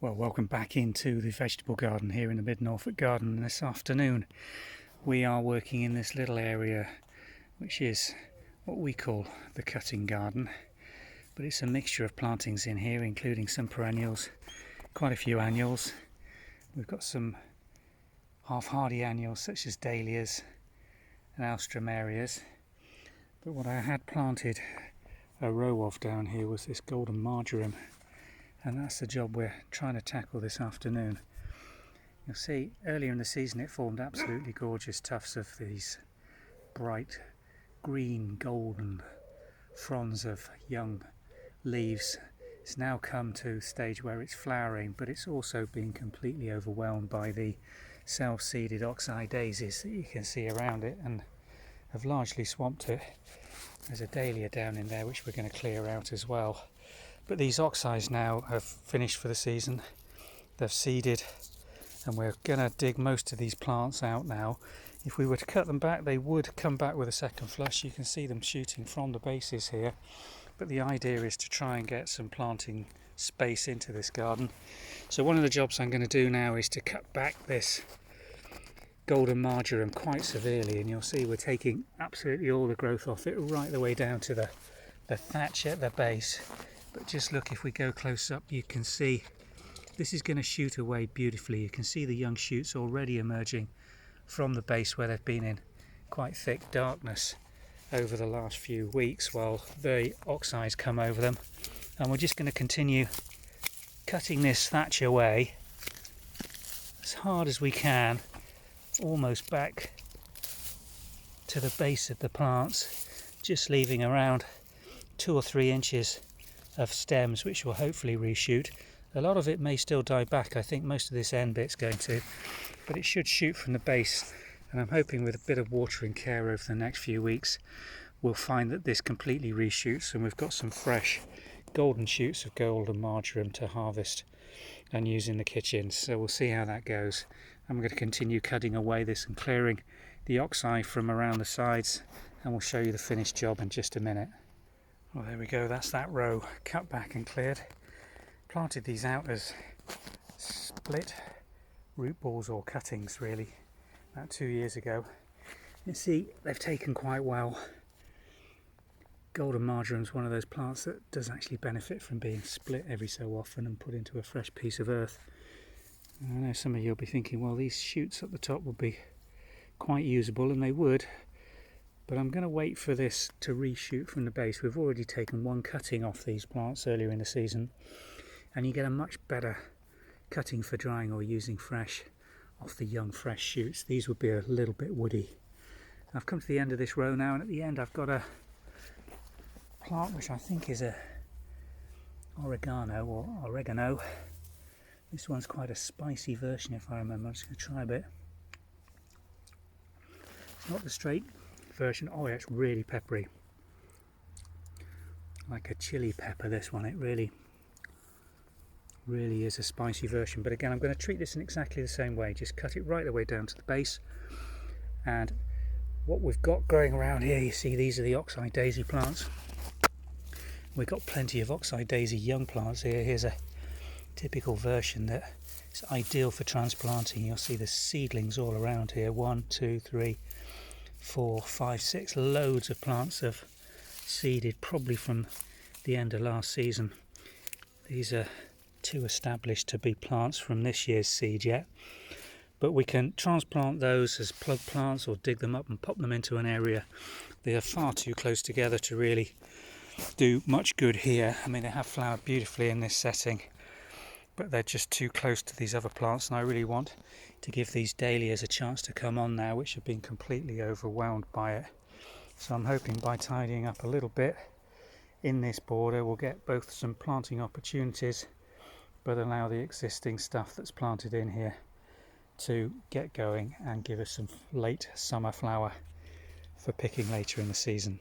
Well, welcome back into the vegetable garden here in the Mid-Norfolk garden. This afternoon we are working in this little area which is what we call the cutting garden, but it's a mixture of plantings in here, including some perennials, quite a few annuals. We've got some half-hardy annuals such as dahlias and alströmerias, but what I had planted a row of down here was this golden marjoram, and that's the job we're trying to tackle this afternoon. You'll see earlier in the season it formed absolutely gorgeous tufts of these bright green golden fronds of young leaves. It's now come to a stage where it's flowering, but it's also been completely overwhelmed by the self-seeded oxeye daisies that you can see around it and have largely swamped it. There's a dahlia down in there which we're going to clear out as well. But these oxeyes now have finished for the season. They've seeded, and we're going to dig most of these plants out now. If we were to cut them back, they would come back with a second flush. You can see them shooting from the bases here. But the idea is to try and get some planting space into this garden. So one of the jobs I'm going to do now is to cut back this golden marjoram quite severely, and you'll see we're taking absolutely all the growth off it right the way down to the thatch at the base. But just look, if we go close up, you can see this is going to shoot away beautifully. You can see the young shoots already emerging from the base where they've been in quite thick darkness over the last few weeks while the oxeyes come over them. And we're just going to continue cutting this thatch away as hard as we can, almost back to the base of the plants, just leaving around 2 or 3 inches of stems which will hopefully reshoot. A lot of it may still die back. I think most of this end bit's going to, but it should shoot from the base, and I'm hoping with a bit of watering care over the next few weeks we'll find that this completely reshoots and we've got some fresh golden shoots of golden marjoram to harvest and use in the kitchen. So we'll see how that goes. I'm going to continue cutting away this and clearing the oxeye from around the sides, and we'll show you the finished job in just a minute. Well, there we go, that's that row cut back and cleared. Planted these out as split root balls or cuttings really about 2 years ago. You see they've taken quite well. Golden marjoram is one of those plants that does actually benefit from being split every so often and put into a fresh piece of earth. I know some of you will be thinking, well, these shoots at the top would be quite usable, and they would. But I'm going to wait for this to reshoot from the base. We've already taken one cutting off these plants earlier in the season, and you get a much better cutting for drying or using fresh off the young fresh shoots. These would be a little bit woody. I've come to the end of this row now, and at the end I've got a plant which I think is a oregano. This one's quite a spicy version if I remember. I'm just going to try a bit. It's not the straight version. Oh, yeah, it's really peppery, like a chili pepper. This one, it really is a spicy version. But again, I'm going to treat this in exactly the same way. Just cut it right the way down to the base. And what we've got growing around here, you see these are the oxeye daisy plants. We've got plenty of oxeye daisy young plants here. Here's a typical version that is ideal for transplanting. You'll see the seedlings all around here. 1, 2, 3, 4, 5, 6, loads of plants have seeded probably from the end of last season. These are too established to be plants from this year's seed yet, but we can transplant those as plug plants or dig them up and pop them into an area. They are far too close together to really do much good here. I mean, they have flowered beautifully in this setting, but they're just too close to these other plants, and I really want to give these dahlias a chance to come on now, which have been completely overwhelmed by it. So I'm hoping by tidying up a little bit in this border we'll get both some planting opportunities, but allow the existing stuff that's planted in here to get going and give us some late summer flower for picking later in the season.